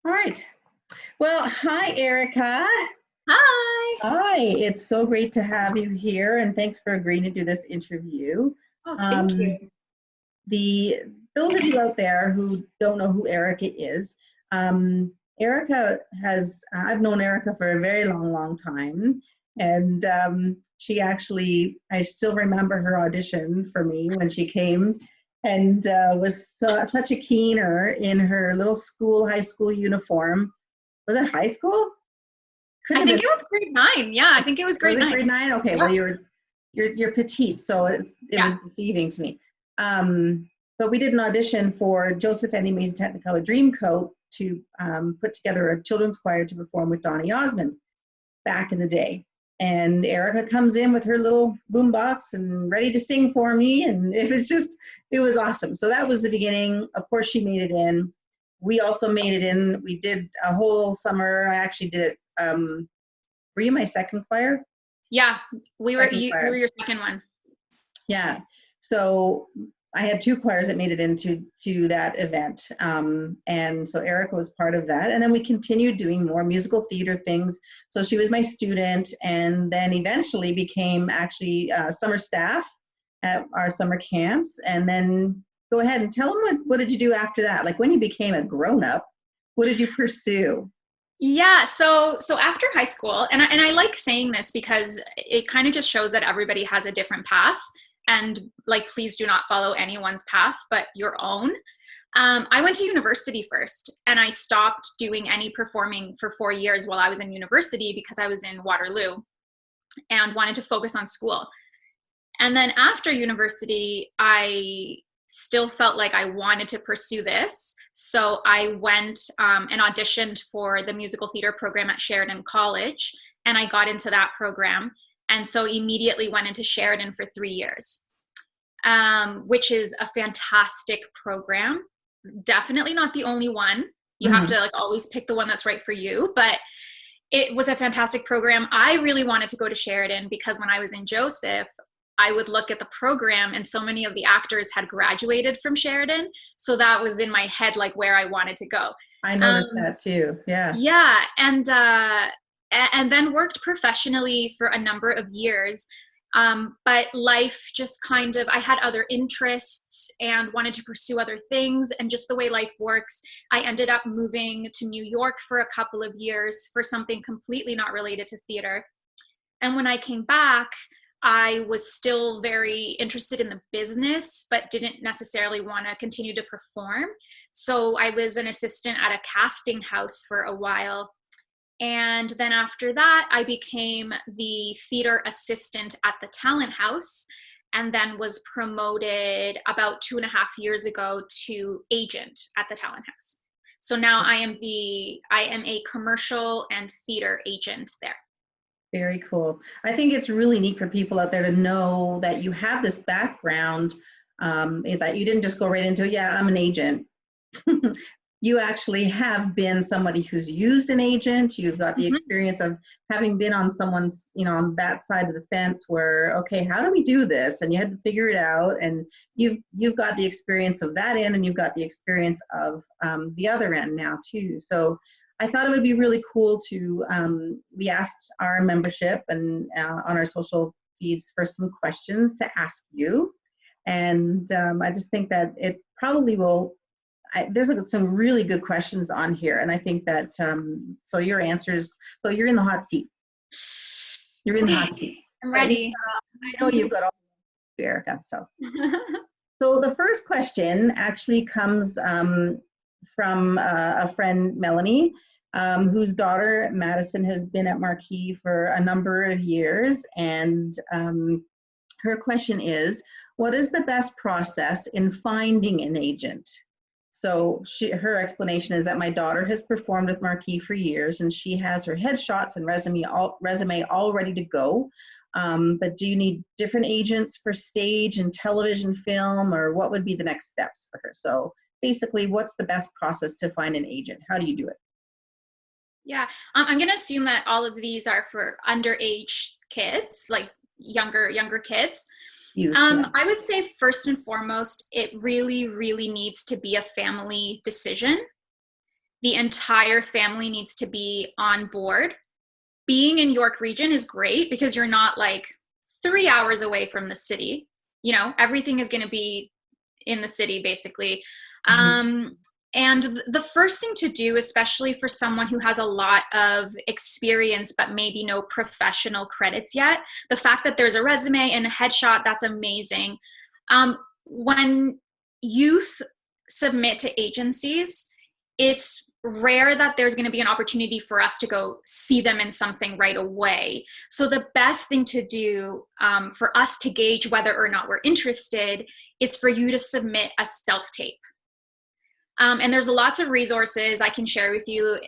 All right. Well, hi, Erica. Hi. Hi, it's so great to have you here, and thanks for agreeing to do this interview. Oh, thank Um, you. the those of you out there who don't know who Erica is, Erica has I've known Erica for a very long, long time, and she actually I still remember her audition for me when she came, and such a keener in her little high school uniform. Was it high school? Couldn't I have think been. it was grade 9. Yeah, I think it was Was grade it 9. grade 9? Okay, Yeah. well you're petite, so it Yeah. was deceiving to me. But we did an audition for Joseph and the Amazing Technicolor Dreamcoat to put together a children's choir to perform with Donny Osmond back in the day. And Erica comes in with her little boombox and ready to sing for me, and it was awesome. So that was the beginning. Of course, she made it in. We also made it in. We did a whole summer. I actually did it. Were you my second choir? Yeah, Second we were choir. your second one. Yeah. So I had two choirs that made it into that event. And so Erica was part of that. And then we continued doing more musical theater things. So she was my student and then eventually became actually summer staff at our summer camps. And then go ahead and tell them what did you do after that? Like when you became a grown up, what did you pursue? Yeah, so after high school, and I like saying this because it kind of just shows that everybody has a different path, and like please do not follow anyone's path but your own. I went to university first, and I stopped doing any performing for 4 years while I was in university because I was in Waterloo and wanted to focus on school. And then after university, I still felt like I wanted to pursue this. So I went and auditioned for the musical theater program at Sheridan College, and I got into that program. And so immediately went into Sheridan for 3 years, which is a fantastic program. Definitely not the only one. You have Mm-hmm. to like always pick the one that's right for you, but it was a fantastic program. I really wanted to go to Sheridan because when I was in Joseph, I would look at the program and so many of the actors had graduated from Sheridan. So that was in my head, like where I wanted to go. I Um, noticed that too. Yeah. yeah. And then worked professionally for a number of years. But life just kind of, I had other interests and wanted to pursue other things. And just the way life works, I ended up moving to New York for a couple of years for something completely not related to theater. And when I came back, I was still very interested in the business, but didn't necessarily want to continue to perform. So I was an assistant at a casting house for a while. And then after that, I became the theater assistant at the talent house, and then was promoted about 2.5 years ago to agent at the talent house. So now I am a commercial and theater agent there. Very cool. I think it's really neat for people out there to know that you have this background, that you didn't just go right into, yeah, I'm an agent. You actually have been somebody who's used an agent. You've got the Mhm. experience of having been on someone's, on that side of the fence where, okay, how do we do this? And you had to figure it out. And you've got the experience of that end, and you've got the experience of the other end now too. So I thought it would be really cool to, we asked our membership and on our social feeds for some questions to ask you. And I just think that it probably will, there's some really good questions on here. And I think that, so your answers, so you're in the hot seat. You're in the Okay, hot seat. I'm And ready. I know you've got all Erica. So the first question actually comes from a friend, Melanie, whose daughter, Madison, has been at Marquee for a number of years. And her question is, what is the best process in finding an agent? So her explanation is that my daughter has performed with Marquee for years, and she has her headshots and resume all ready to go. But do you need different agents for stage and television film, or what would be the next steps for her? So basically, what's the best process to find an agent? How do you do it? Yeah, I'm gonna assume that all of these are for underage kids, like younger kids. Youth, yeah. I would say first and foremost, it really, really needs to be a family decision The entire family needs to be on board. Being in York Region is great because you're not like 3 hours away from the city. You know, everything is going to be in the city basically. And the first thing to do, especially for someone who has a lot of experience but maybe no professional credits yet, the fact that there's a resume and a headshot, that's amazing. When youth submit to agencies, it's rare that there's going to be an opportunity for us to go see them in something right away. So the best thing to do for us to gauge whether or not we're interested is for you to submit a self-tape. And there's lots of resources I can share with you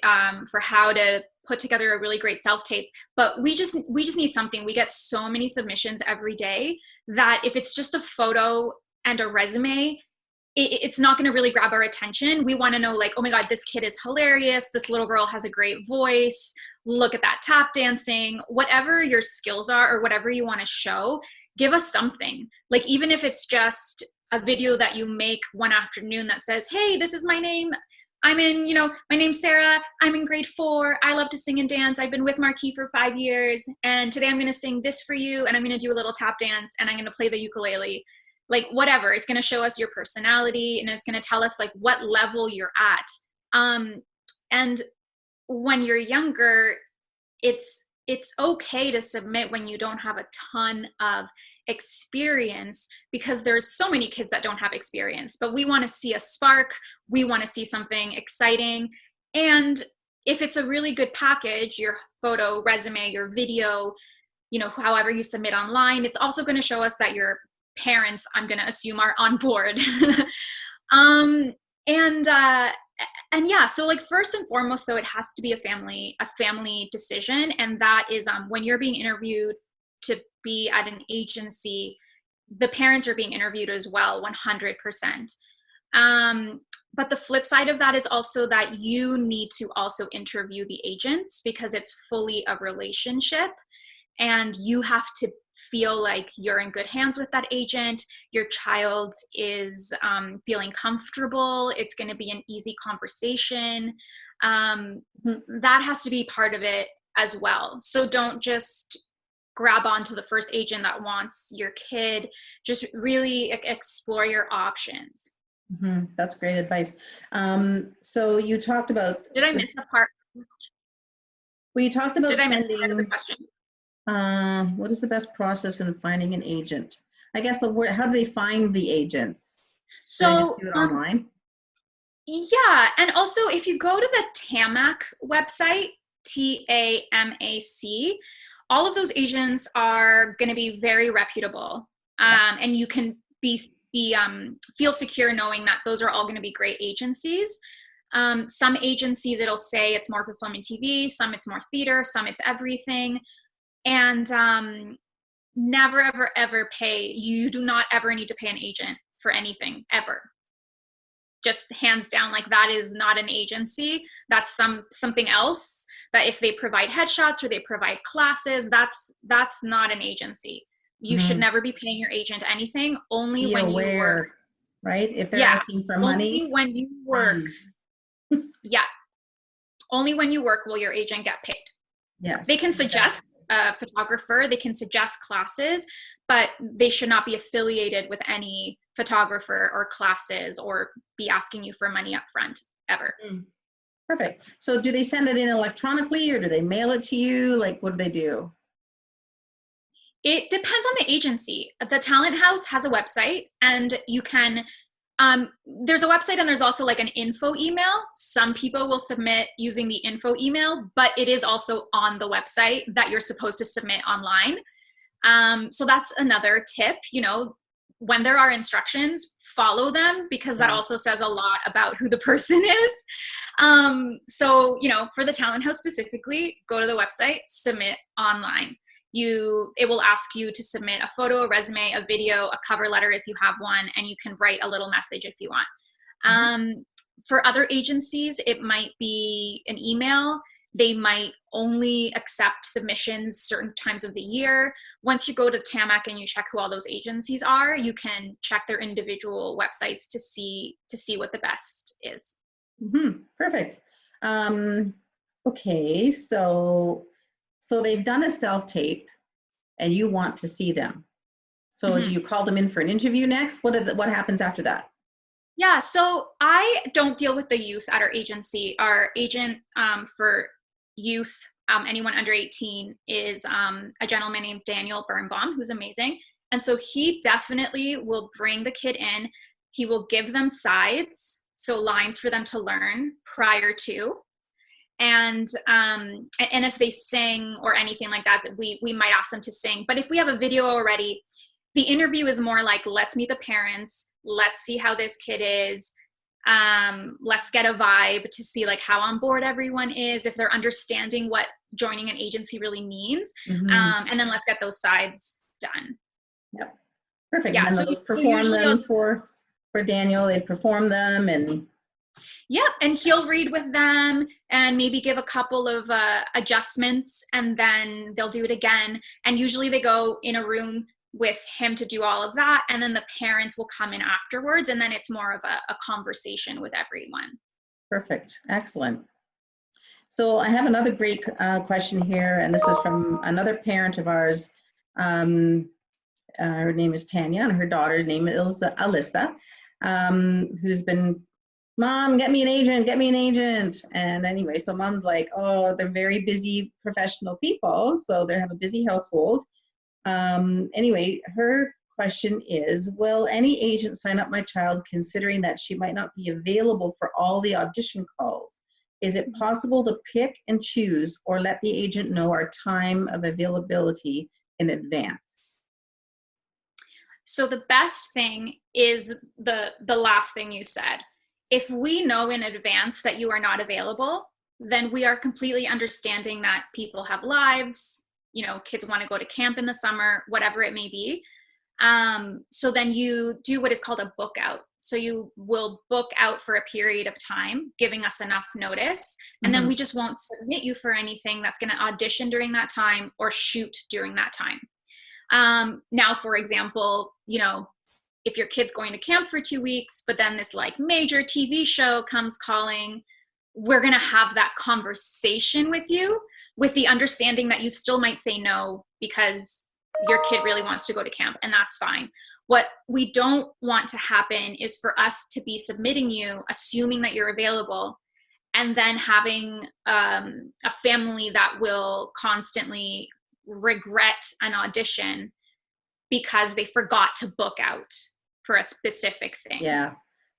for how to put together a really great self-tape, but we just need something. We get so many submissions every day that if it's just a photo and a resume, it's not going to really grab our attention. We want to know, like, oh my God, this kid is hilarious. This little girl has a great voice. Look at that tap dancing. Whatever your skills are or whatever you want to show, give us something. Like, even if it's just a video that you make one afternoon that says, hey, this is my name. I'm in, my name's Sarah. I'm in grade 4. I love to sing and dance. I've been with Marquis for 5 years. And today I'm going to sing this for you. And I'm going to do a little tap dance and I'm going to play the ukulele. Like, whatever, it's going to show us your personality and it's going to tell us like what level you're at. And when you're younger, it's okay to submit when you don't have a ton of experience, because there's so many kids that don't have experience, but we want to see a spark. We want to see something exciting. And if it's a really good package, your photo, resume, your video, however you submit online, it's also going to show us that your parents, I'm going to assume, are on board. And yeah, so like first and foremost though, it has to be a family decision. And that is when you're being interviewed to be at an agency, the parents are being interviewed as well, 100%. But the flip side of that is also that you need to also interview the agents, because it's fully a relationship and you have to feel like you're in good hands with that agent. Your child is feeling comfortable. It's going to be an easy conversation. That has to be part of it as well. So don't just grab onto the first agent that wants your kid. Just really explore your options. That's great advice. So you talked about... Did I miss a part? Well, you talked about sending... Miss part of the question? What is the best process in finding an agent? I guess, how do they find the agents? So do they just do it online? Yeah, and also if you go to the TAMAC website, TAMAC, all of those agents are going to be very reputable, and you can feel secure knowing that those are all going to be great agencies. Some agencies, it'll say it's more for film and TV, some it's more theater, some it's everything. And never, ever, ever pay. You do not ever need to pay an agent for anything, ever. Just hands down, like that is not an agency. That's something else. That if they provide headshots or they provide classes, that's not an agency. You should never be paying your agent anything. Only when you work. Right? If they're asking for money. Only when you work. Yeah. Only when you work will your agent get paid. Yes. They can suggest a photographer, they can suggest classes, but they should not be affiliated with any photographer or classes or be asking you for money up front, ever. Perfect. So do they send it in electronically or do they mail it to you? Like, what do they do? It depends on the agency. The Talent House has a website, and you can there's a website and there's also like an info email. Some people will submit using the info email, but it is also on the website that you're supposed to submit online. So that's another tip, when there are instructions, follow them, because that also says a lot about who the person is. So, for the Talent House specifically, go to the website, submit online. It will ask you to submit a photo, a resume, a video, a cover letter if you have one, and you can write a little message if you want. For other agencies, it might be an email. They might only accept submissions certain times of the year. Once you go to TAMAC and you check who all those agencies are, you can check their individual websites to see what the best is. Perfect. Okay, so they've done a self-tape and you want to see them. So do Mhm. you call them in for an interview next? What happens after that? Yeah, so I don't deal with the youth at our agency. Our agent for youth, anyone under 18, is a gentleman named Daniel Birnbaum, who's amazing. And so he definitely will bring the kid in. He will give them sides, so lines for them to learn prior to. And if they sing or anything like that, we might ask them to sing. But if we have a video already, the interview is more like, let's meet the parents, let's see how this kid is, let's get a vibe to see like how on board everyone is, if they're understanding what joining an agency really means, and then let's get those sides done. Yep, perfect. And Yeah, then so they'll perform usually them for Daniel. They perform them, and yeah, and he'll read with them and maybe give a couple of adjustments, and then they'll do it again. And usually they go in a room with him to do all of that, and then the parents will come in afterwards, and then it's more of a conversation with everyone. perfect, excellent. So I have another great question here, and this is from another parent of ours. Her name is Tanya, and her daughter's name is Alyssa, who's been, Mom, get me an agent, get me an agent. And anyway, so mom's like, oh, they're very busy professional people, so they have a busy household. Anyway, her question is, will any agent sign up my child considering that she might not be available for all the audition calls? Is it possible to pick and choose or let the agent know our time of availability in advance? So the best thing is the last thing you said. If we know in advance that you are not available, then we are completely understanding that people have lives, kids want to go to camp in the summer, whatever it may be. So then you do what is called a book out. So you will book out for a period of time, giving us enough notice, and then we just won't submit you for anything that's going to audition during that time or shoot during that time. Now, for example, if your kid's going to camp for 2 weeks, but then this like major TV show comes calling, we're going to have that conversation with you with the understanding that you still might say no because your kid really wants to go to camp, and that's fine. What we don't want to happen is for us to be submitting you, assuming that you're available, and then having a family that will constantly regret an audition because they forgot to book out for a specific thing. Yeah,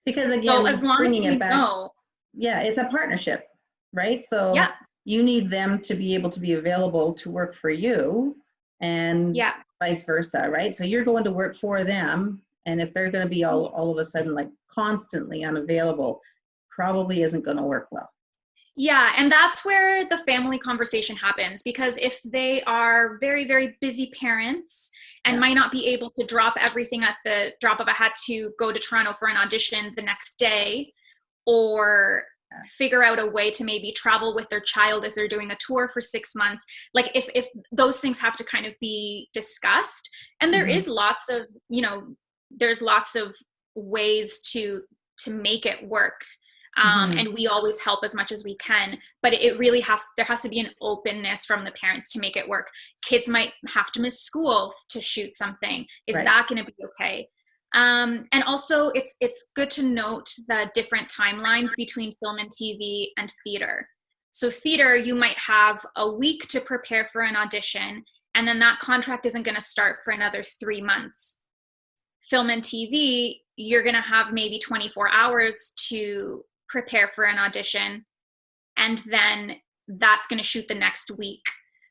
because again, so as long bringing as we it back, know, yeah, it's a partnership, right? So yeah, you need them to be able to be available to work for you, and yeah, vice versa, right? So you're going to work for them, and if they're going to be all of a sudden like constantly unavailable, probably isn't going to work well. yeah, and that's where the family conversation happens, because if they are very, very busy parents and might not be able to drop everything at the drop of a hat to go to Toronto for an audition the next day, or figure out a way to maybe travel with their child if they're doing a tour for 6 months, like if those things have to kind of be discussed. And there is lots of there's lots of ways to make it work. And we always help as much as we can, but there has to be an openness from the parents to make it work. Kids might have to miss school to shoot something. Is that going to be okay? And also it's good to note the different timelines between film and TV and theater. So theater, you might have a week to prepare for an audition, and then that contract isn't going to start for another 3 months. Film and TV, you're going to have maybe 24 hours to prepare for an audition, and then that's going to shoot the next week.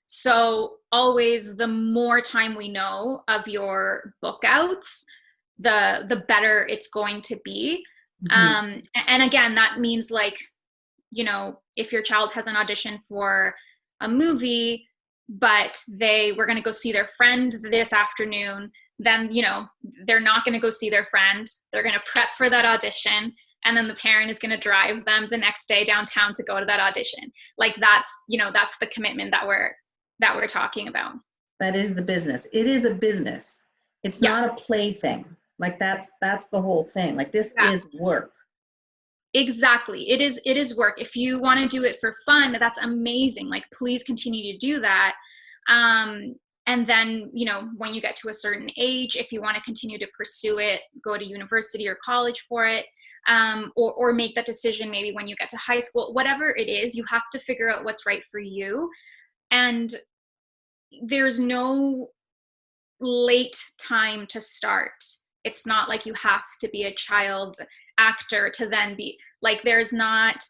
So always, the more time we know of your book outs, the better it's going to be. And again, that means like, if your child has an audition for a movie, but they were going to go see their friend this afternoon, then, they're not going to go see their friend. They're going to prep for that audition. And then the parent is going to drive them the next day downtown to go to that audition. Like that's the commitment that we're talking about. That is the business. It is a business. It's not a play thing. Like that's the whole thing. Like this is work. Exactly. It is work. If you want to do it for fun, that's amazing. Like, please continue to do that. And then, you know, when you get to a certain age, if you want to continue to pursue it, go to university or college for it, or make that decision maybe when you get to high school, whatever it is, you have to figure out what's right for you. And there's no late time to start. It's not like you have to be a child actor to then be like, there's not,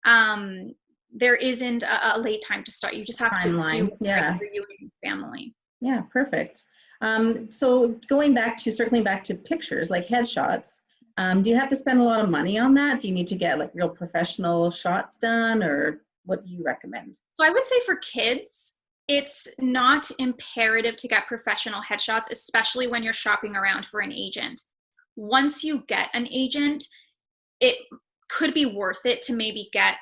there isn't a late time to start. You just have to do what's right for you and your family. Yeah, perfect. So circling back to pictures, like headshots, do you have to spend a lot of money on that? Do you need to get like real professional shots done, or what do you recommend? So I would say for kids, it's not imperative to get professional headshots, especially when you're shopping around for an agent. Once you get an agent, it could be worth it to maybe get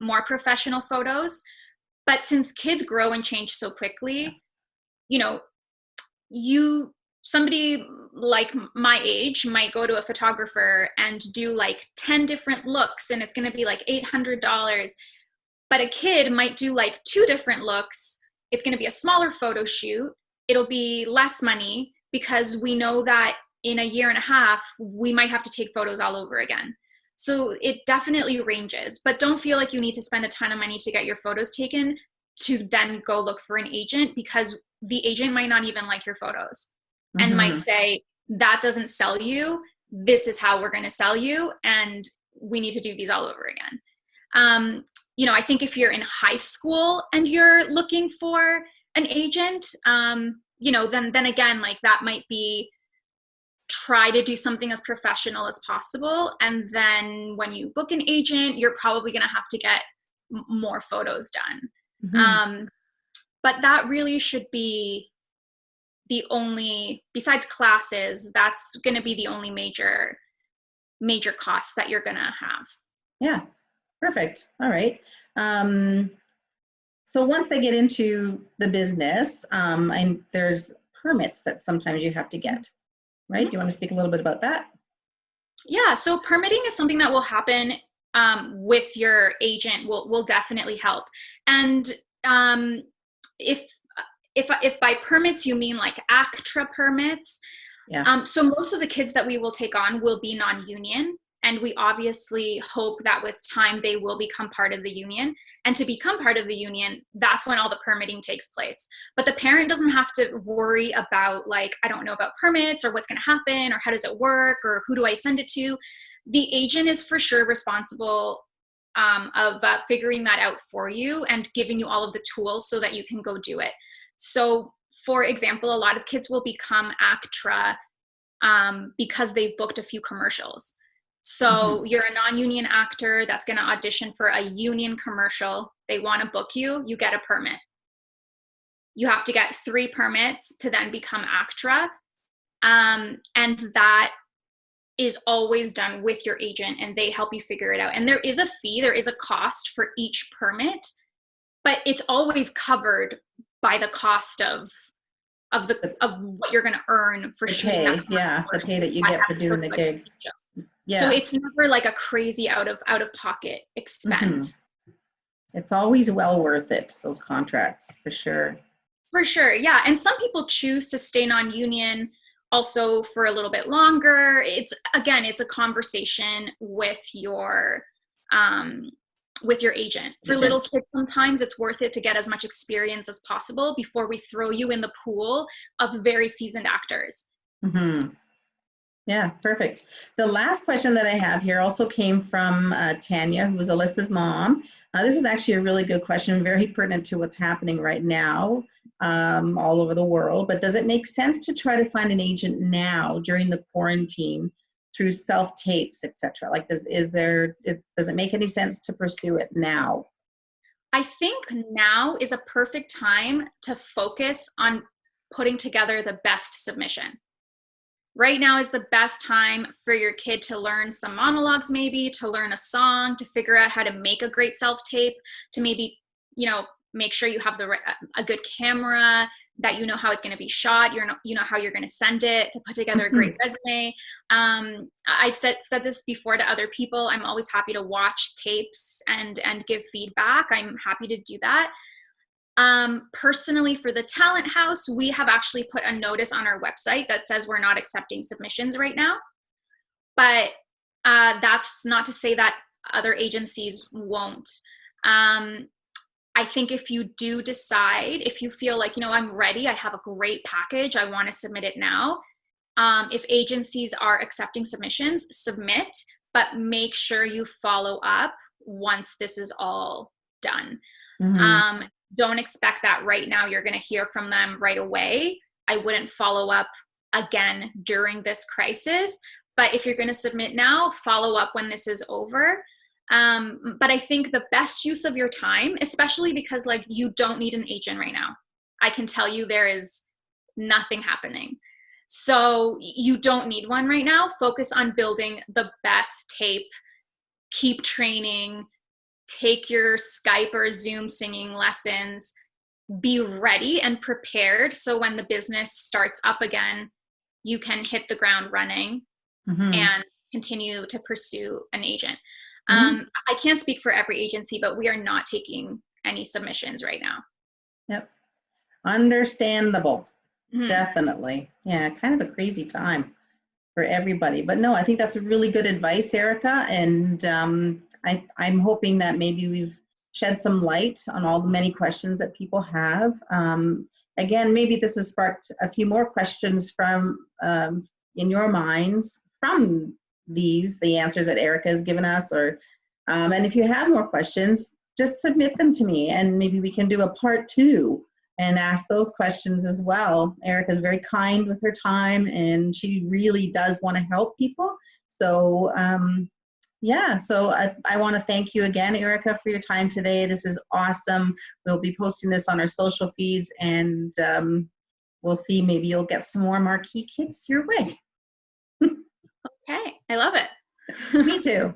more professional photos. But since kids grow and change so quickly, you know, somebody like my age might go to a photographer and do like 10 different looks, and it's going to be like $800. But a kid might do like 2 different looks. It's going to be a smaller photo shoot. It'll be less money because we know that in a year and a half, we might have to take photos all over again. So it definitely ranges, but don't feel like you need to spend a ton of money to get your photos taken to then go look for an agent, because the agent might not even like your photos and might say, that doesn't sell you. This is how we're going to sell you. And we need to do these all over again. You know, I think if you're in high school and you're looking for an agent, you know, then again, like that might be, try to do something as professional as possible. And then when you book an agent, you're probably going to have to get more photos done. But that really should be the only, besides classes, that's going to be the only major costs that you're going to have. Yeah, perfect. All right. So once they get into the business, and there's permits that sometimes you have to get, right? Do you want to speak a little bit about that? Yeah, so permitting is something that will happen with your agent, will definitely help. And if by permits you mean like ACTRA permits, so most of the kids that we will take on will be non-union, and we obviously hope that with time they will become part of the union. And to become part of the union, that's when all the permitting takes place. But the parent doesn't have to worry about, like, I don't know about permits or what's going to happen or how does it work or who do I send it to. The agent is for sure responsible of figuring that out for you and giving you all of the tools so that you can go do it. So, for example, a lot of kids will become ACTRA because they've booked a few commercials. So you're a non-union actor that's going to audition for a union commercial. They want to book you, you get a permit. You have to get 3 permits to then become ACTRA. And that is always done with your agent, and they help you figure it out. And there is a fee, there is a cost for each permit, but it's always covered by the cost of what you're going to earn for shooting that commercial. Yeah, the pay that you get for doing the gig. Yeah. So it's never like a crazy out of pocket expense. It's always well worth it, those contracts, for sure. For sure, yeah. And some people choose to stay non-union also for a little bit longer. It's a conversation with your agent. For little kids, sometimes it's worth it to get as much experience as possible before we throw you in the pool of very seasoned actors. Yeah, perfect. The last question that I have here also came from Tanya, who was Alyssa's mom. This is actually a really good question, very pertinent to what's happening right now all over the world. But does it make sense to try to find an agent now during the quarantine through self-tapes, etc.? Like, does it make any sense to pursue it now? I think now is a perfect time to focus on putting together the best submission. Right now is the best time for your kid to learn some monologues, maybe to learn a song, to figure out how to make a great self-tape, to maybe, make sure you have a good camera, that you know how it's going to be shot, you know how you're going to send it, to put together a great resume. I've said this before to other people. I'm always happy to watch tapes and give feedback. I'm happy to do that. Personally, for the Talent House, we have actually put a notice on our website that says we're not accepting submissions right now. But that's not to say that other agencies won't. I think if you do decide, if you feel like, I'm ready, I have a great package, I want to submit it now. If agencies are accepting submissions, submit, but make sure you follow up once this is all done. Mm-hmm. Don't expect that right now you're going to hear from them right away. I wouldn't follow up again during this crisis. But if you're going to submit now, follow up when this is over. But I think the best use of your time, especially because you don't need an agent right now. I can tell you there is nothing happening. So you don't need one right now. Focus on building the best tape. Keep training. Take your Skype or Zoom singing lessons. Be ready and prepared so when the business starts up again, you can hit the ground running and continue to pursue an agent. I can't speak for every agency, but we are not taking any submissions right now. Yep. Understandable. Definitely. Yeah, kind of a crazy time for everybody. But no, I think that's a really good advice, Erika. And I'm hoping that maybe we've shed some light on all the many questions that people have. Again, maybe this has sparked a few more questions from in your minds from the answers that Erika has given us, or and if you have more questions, just submit them to me and maybe we can do a part 2 and ask those questions as well. Erika is very kind with her time and she really does want to help people. So yeah, so I want to thank you again, Erika, for your time today. This is awesome. We'll be posting this on our social feeds and we'll see, maybe you'll get some more marquee kids your way. Okay, I love it. Me too.